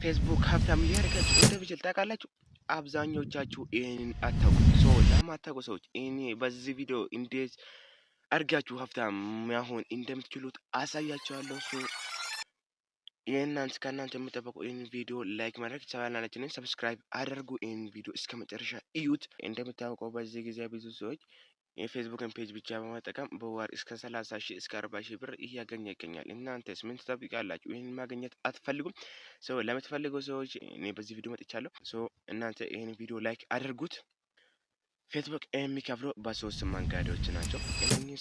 ፌስቡክ ሀብታም ሊያደርጋችሁ እንደሚችል ታውቃላችሁ? አብዛኞቻችሁ ይህንን አታውቁም። ለማታውቁ ሰዎች ይህን በዚህ ቪዲዮ እንዴት አድርጋችሁ ሀብታም መሆን እንደምትችሉት አሳያችኋለሁ። የእናንተ ከእናንተ የምጠበቀው ይህን ቪዲዮ ላይክ ማድረግ ቻናላችንን ሰብስክራይብ አድርጉ። ይህን ቪዲዮ እስከ መጨረሻ እዩት። እንደምታውቀው በዚህ ጊዜ ብዙ ሰዎች የፌስቡክን ፔጅ ብቻ በመጠቀም በወር እስከ 30 ሺህ እስከ 40 ሺህ ብር እያገኘ ይገኛል። እናንተስ ምን ትጠብቃላችሁ? ይህን ማግኘት አትፈልጉም? ለምትፈልጉ ሰዎች እኔ በዚህ ቪዲዮ መጥቻለሁ። እናንተ ይህን ቪዲዮ ላይክ አድርጉት። ፌስቡክ የሚከፍለው በሶስት መንገዶች ናቸው። እነኚህ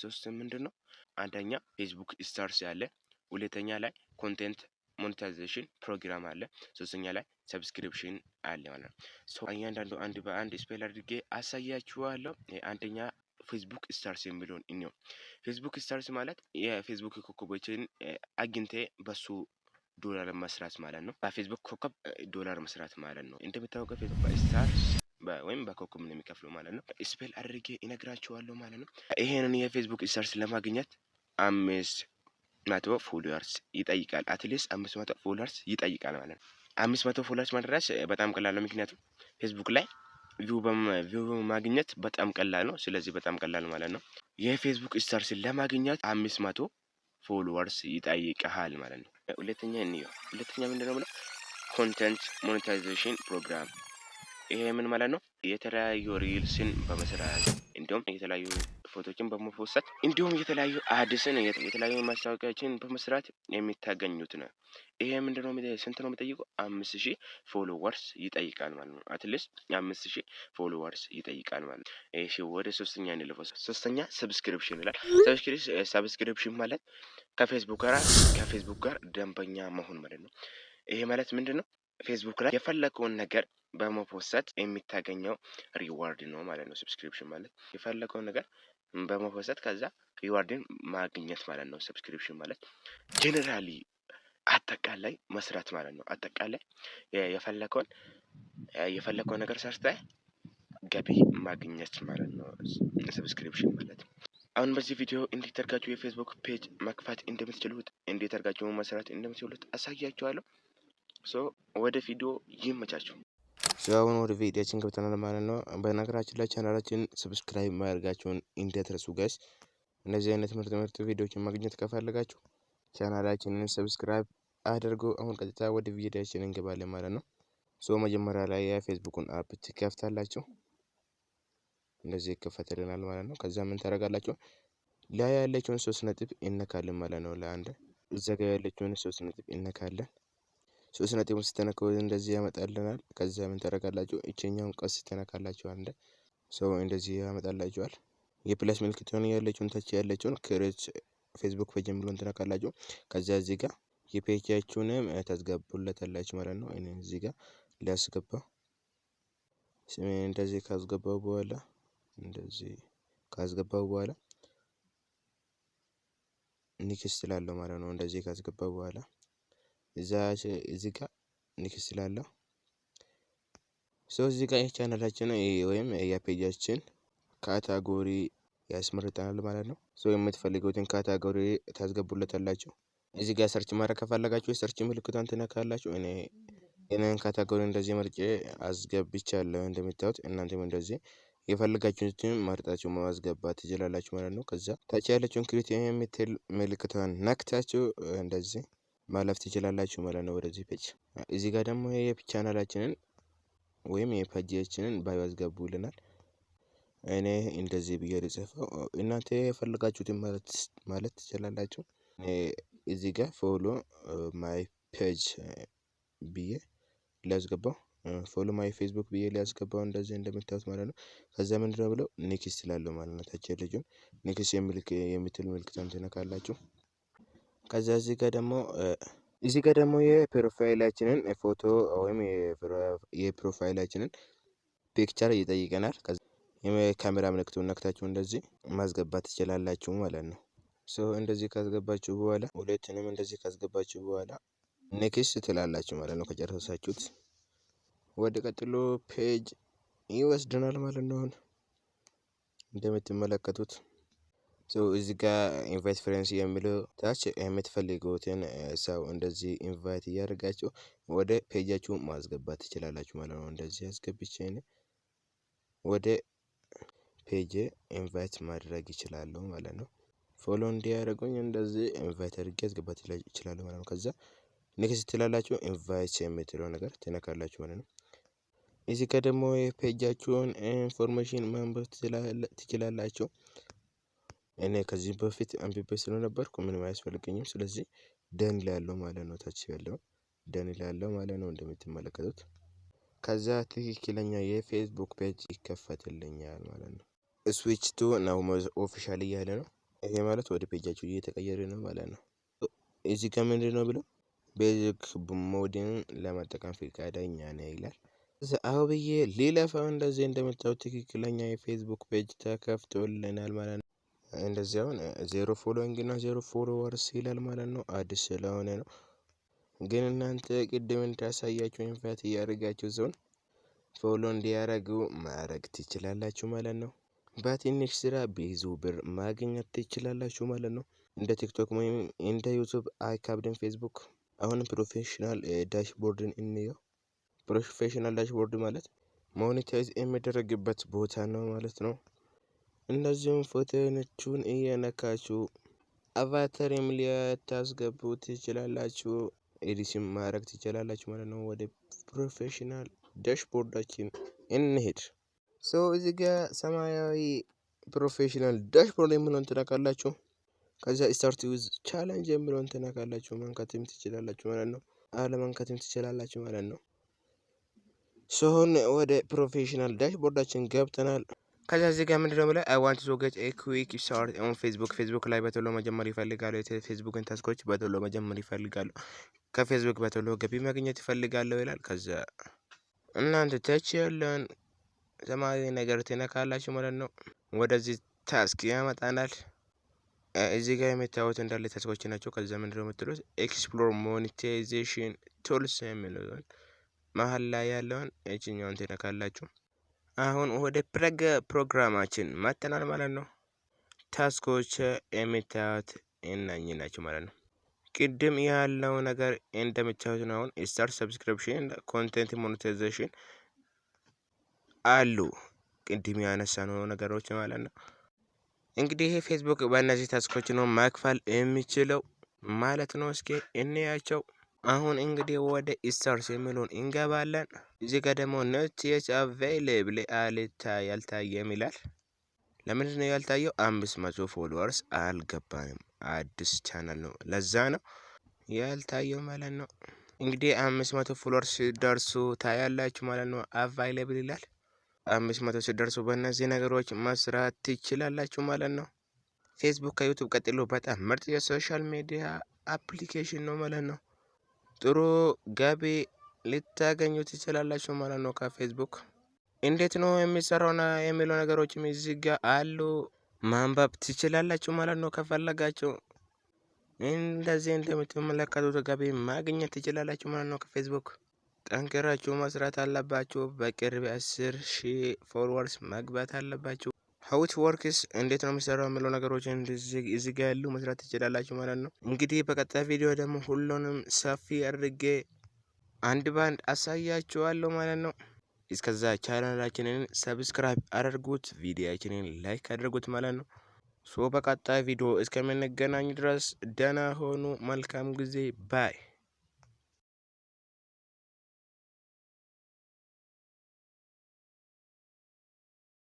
ሶስት ምንድን ነው? አንደኛ ፌስቡክ ስታርስ ያለ፣ ሁለተኛ ላይ ኮንቴንት ሞኔታይዜሽን ፕሮግራም አለ፣ ሶስተኛ ላይ ሰብስክሪፕሽን አለ ማለት ነው። እያንዳንዱ አንድ በአንድ ስፔል አድርጌ አሳያችኋለሁ። አንደኛ ፌስቡክ ስታርስ የሚለውን እኔው ፌስቡክ ስታርስ ማለት የፌስቡክ ኮከቦችን አግኝቴ በሱ ዶላር መስራት ማለት ነው። በፌስቡክ ኮከብ ዶላር መስራት ማለት ነው። እንደምታውቀው ፌስቡክ ስታርስ ወይም በኮከብ ነው የሚከፍለው ማለት ነው። ስፔል አድርጌ እነግራችኋለሁ ማለት ነው። ይሄንን የፌስቡክ ስታርስ ለማግኘት 500 ፎሎወርስ ይጠይቃል። አትሊስት 500 ፎሎወርስ ይጠይቃል ማለት ነው። 500 ፎሎወርስ ማድረስ በጣም ቀላል ነው። ምክንያቱም ፌስቡክ ላይ ቪው ማግኘት በጣም ቀላል ነው። ስለዚህ በጣም ቀላል ማለት ነው። የፌስቡክ ስታርስን ለማግኘት 500 ፎሎወርስ ይጠይቃል ማለት ነው። ሁለተኛ ምንድነው ብለው ኮንቴንት ሞኔታይዜሽን ፕሮግራም። ይሄ ምን ማለት ነው? የተለያዩ ሪልስን በመስራት እንዲሁም የተለያዩ ፎቶችን በመፖስት እንዲሁም የተለያዩ አድስን የተለያዩ ማስታወቂያዎችን በመስራት የሚታገኙት ነው። ይሄ ምንድነው? ስንት ነው የሚጠይቀው? 5000 ፎሎወርስ ይጠይቃል ማለት ነው። አትሊስት 5000 ፎሎወርስ ይጠይቃል ማለት ነው። እሺ ወደ ሶስተኛ እንለፈው። ሶስተኛ ሰብስክሪፕሽን ይላል። ሰብስክሪፕሽን ማለት ከፌስቡክ ጋር ደንበኛ መሆን ማለት ነው። ይሄ ማለት ምንድነው? ፌስቡክ ላይ የፈለከውን ነገር በመፖስት የሚታገኘው ሪዋርድ ነው ማለት ነው። ሰብስክሪፕሽን ማለት የፈለከውን ነገር በመፖስት ከዛ ሪዋርድን ማግኘት ማለት ነው። ሰብስክሪፕሽን ማለት ጄኔራሊ አጠቃላይ መስራት ማለት ነው። አጠቃላይ የፈለከውን ነገር ሰርተህ ገቢ ማግኘት ማለት ነው። ሰብስክሪፕሽን ማለት አሁን በዚህ ቪዲዮ እንዴት አድርጋችሁ የፌስቡክ ፔጅ መክፈት እንደምትችሉት፣ እንዴት አድርጋችሁ መስራት እንደምትችሉት አሳያችኋለሁ። ወደ ቪዲዮ ይመቻችሁ። አሁን ወደ ቪዲዮችን ገብተናል ማለት ነው። በነገራችን ላይ ቻናላችን ሰብስክራይብ ማድረጋችሁን እንዳትረሱ ጋይስ። እነዚህ አይነት ምርጥ ቪዲዮዎችን ማግኘት ከፈለጋችሁ ቻናላችንን ሰብስክራይብ አድርጉ። አሁን ቀጥታ ወደ ቪዲዮችን እንገባለን ማለት ነው። መጀመሪያ ላይ የፌስቡክን አፕ ትከፍታላችሁ። እንደዚህ ይከፈትልናል ማለት ነው። ከዛ ምን ታደርጋላችሁ? ላይ ያለችውን 3 ነጥብ እነካለን ማለት ነው። ለአንድ እዛ ጋር ያለችውን 3 ነጥብ እነካለን። 3 ነጥብ ስትነኩ እንደዚህ ያመጣልናል። ከዛ ምን ታደርጋላችሁ? እቺኛውን ቀስ ትነካላችሁ። አንድ እንደዚህ ያመጣላችኋል። የፕለስ ምልክቱን ያለችውን ታች ያለችውን ክሬት ፌስቡክ ፔጅ ብሎን ትነካላችሁ። ከዛ እዚህ ጋር የፔጃችሁንም ታስገቡለታላችሁ ማለት ነው። እኔ እዚህ ጋር ሊያስገባው እንደዚህ ካስገባው በኋላ ኒክስት ላለው ማለት ነው። እንደዚህ ካስገባው በኋላ እዚህ ጋር ኒክስት ላለው እዚህ ጋር የቻናላችን ወይም የፔጃችን ካታጎሪ ያስመርጠናል ማለት ነው። የምትፈልጉትን ካታጎሪ ታስገቡለታላችሁ። እዚህ ጋር ሰርች ማድረግ ከፈለጋችሁ የሰርች ምልክቷን ትነካላችሁ። እኔን ካታጎሪ እንደዚህ መርጬ አስገብቻለሁ። እንደምታዩት እናንተም እንደዚህ የፈለጋችሁትን መርጣችሁ ማስገባት ትችላላችሁ ማለት ነው። ከዛ ታች ያለችውን ክሊክ የምትል ምልክቷን ነክታችሁ እንደዚህ ማለፍ ትችላላችሁ ማለት ነው ወደዚህ ፔጅ። እዚህ ጋር ደግሞ የቻናላችንን ወይም የፔጃችንን ባዮ ያስገቡልናል። እኔ እንደዚህ ብዬ ልጽፈው፣ እናንተ የፈለጋችሁትን ማለት ትችላላችሁ። እዚህ ጋር ፎሎ ማይ ፔጅ ብዬ ሊያስገባው ፎሎ ማይ ፌስቡክ ብዬ ሊያስገባው እንደዚህ እንደምታዩት ማለት ነው። ከዛ ምንድነው ብለው ኔክስት ይላል ማለት ነው። ታች ያለችውን ኔክስት የምትል ምልክቱን ትነካላችሁ። ከዛ እዚህ ጋር ደግሞ የፕሮፋይላችንን ፎቶ ወይም የፕሮፋይላችንን ፒክቸር ይጠይቀናል። ከዛ የካሜራ ምልክቱን ነክታችሁ እንደዚህ ማስገባት ትችላላችሁ ማለት ነው። እንደዚህ ካስገባችሁ በኋላ ሁለቱንም እንደዚህ ካስገባችሁ በኋላ ኔክስት ትላላችሁ ማለት ነው። ከጨረሳችሁት ወደ ቀጥሎ ፔጅ ይወስድናል ማለት ነው። እንደምትመለከቱት እዚህ ጋር ኢንቫይት ፍሬንድስ የሚለው ታች የምትፈልጉትን ሰው እንደዚህ ኢንቫይት እያደረጋችሁ ወደ ፔጃችሁ ማስገባት ትችላላችሁ ማለት ነው። እንደዚህ አስገብቼ ወደ ፔጅ ኢንቫይት ማድረግ ይችላሉ ማለት ነው። ፎሎ እንዲያደርጉኝ እንደዚህ ኢንቫይት አድርጌ አስገባት ይችላሉ ማለት ነው። ከዛ ኔክስት ትላላችሁ ኢንቫይት የምትለው ነገር ትነካላችሁ ማለት ነው። እዚህ ጋር ደግሞ የፔጃችሁን ኢንፎርሜሽን ማንበብ ትችላላችሁ። እኔ ከዚህ በፊት አንብቤ ስለነበርኩ ምንም አያስፈልገኝም። ስለዚህ ደን ላለው ማለት ነው። ታች ያለው ደን ላለው ማለት ነው እንደምትመለከቱት። ከዛ ትክክለኛ የፌስቡክ ፔጅ ይከፈትልኛል ማለት ነው። ስዊች ቱ ናው ኦፊሻል እያለ ነው። ይሄ ማለት ወደ ፔጃችሁ እየተቀየረ ነው ማለት ነው። እዚህ ጋር ምንድን ነው ብለው ቤዚክ ሞድን ለመጠቀም ፈቃደኛ ነው ይላል። አሁ ብዬ ሊለፋው እንደዚህ እንደምታዩት ትክክለኛ የፌስቡክ ፔጅ ተከፍቶልናል ማለት ነው። እንደዚህ አሁን 0 ፎሎዊንግ እና 0 ፎሎወርስ ይላል ማለት ነው። አዲስ ስለሆነ ነው። ግን እናንተ ቅድም እንዳሳያችሁ ኢንቫይት እያደረጋችሁ ዞን ፎሎ እንዲያደርጉ ማድረግ ትችላላችሁ ማለት ነው። በትንሽ ስራ ብዙ ብር ማግኘት ትችላላችሁ ማለት ነው። እንደ ቲክቶክ ወይም እንደ ዩቲዩብ አይከብድም ፌስቡክ። አሁን ፕሮፌሽናል ዳሽቦርድን እንየው። ፕሮፌሽናል ዳሽቦርድ ማለት ሞኔታይዝ የሚደረግበት ቦታ ነው ማለት ነው። እንደዚሁም ፎቶዎቹን እየነካችሁ አቫታርም ሊያስገቡ ትችላላችሁ፣ ኤዲትም ማድረግ ትችላላችሁ ማለት ነው። ወደ ፕሮፌሽናል ዳሽቦርዳችን እንሄድ። እዚህ ጋር ሰማያዊ ፕሮፌሽናል ዳሽቦርድ የሚለውን ትነካላችሁ። ከዛ ስታርት ዊዝ ቻሌንጅ የሚለውን ትነካላችሁ። መንካትም ትችላላችሁ ማለት ነው። አለመንካትም ትችላላችሁ ማለት ነው። አሁን ወደ ፕሮፌሽናል ዳሽቦርዳችን ገብተናል። ከዛ እዚህ ጋር ምንድነው ብለ አይ ዋንት ቱ ጌት ኤ ኩዊክ ስታርት ኦን ፌስቡክ ላይ በቶሎ መጀመር ይፈልጋሉ። የፌስቡክን ታስኮች በቶሎ መጀመር ይፈልጋሉ። ከፌስቡክ በቶሎ ገቢ ማግኘት ይፈልጋሉ ይላል። ከዛ እናንተ ተች ያለን ሰማያዊ ነገር ትነካላችሁ ማለት ነው። ወደዚህ ታስክ ያመጣናል። እዚህ ጋር የምታዩት እንዳለ ታስኮች ናቸው። ከዛ ምንድነው የምትሉት ኤክስፕሎር ሞኔታይዜሽን ቱልስ የሚለውን መሀል ላይ ያለውን እችኛውን ትነካላችሁ። አሁን ወደ ፕሮግራማችን መጥተናል ማለት ነው። ታስኮች የምታዩት እነኚህ ናቸው ማለት ነው። ቅድም ያለው ነገር እንደምታዩት ነው። አሁን ስታርት ሰብስክሪፕሽን፣ ኮንቴንት ሞኔታይዜሽን አሉ ቅድም ያነሳነው ነገሮች ማለት ነው። እንግዲህ ይሄ ፌስቡክ በእነዚህ ታስኮች ነው መክፈል የሚችለው ማለት ነው። እስኪ እንያቸው። አሁን እንግዲህ ወደ ስታርስ የሚለውን እንገባለን። እዚህ ጋር ደግሞ ኖት የት አቬይላብል ያልታየም ይላል። ለምንድን ነው ያልታየው? 500 ፎሎወርስ አልገባንም። አዲስ ቻናል ነው፣ ለዛ ነው ያልታየው ማለት ነው። እንግዲህ 500 ፎሎወርስ ሲደርሱ ታያላችሁ ማለት ነው። አቬይላብል ይላል። 500 ሲደርሱ በእነዚህ ነገሮች መስራት ትችላላችሁ ማለት ነው። ፌስቡክ ከዩቲዩብ ቀጥሎ በጣም ምርጥ የሶሻል ሚዲያ አፕሊኬሽን ነው ማለት ነው። ጥሩ ገቢ ልታገኙ ትችላላችሁ ማለት ነው ከፌስቡክ። እንዴት ነው የሚሰራውና የሚለው ነገሮችም እዚህ ጋር አሉ፣ ማንበብ ትችላላችሁ ማለት ነው ከፈለጋችሁ። እንደዚህ እንደምትመለከቱት ገቢ ማግኘት ትችላላችሁ ማለት ነው ከፌስቡክ። ጠንክራችሁ መስራት አለባችሁ። በቅርብ 10,000 ፎሎወርስ መግባት አለባችሁ። ሀውት ወርክስ እንዴት ነው የሚሰራው የሚለው ነገሮችን እዚህ ጋር ያሉ መስራት ትችላላችሁ ማለት ነው። እንግዲህ በቀጣይ ቪዲዮ ደግሞ ሁሉንም ሰፊ አድርጌ አንድ ባንድ አሳያችኋለሁ ማለት ነው። እስከዛ ቻናላችንን ሰብስክራይብ አድርጉት፣ ቪዲዮአችንን ላይክ አድርጉት ማለት ነው። በቀጣይ ቪዲዮ እስከምንገናኝ ድረስ ደህና ሆኑ። መልካም ጊዜ ባይ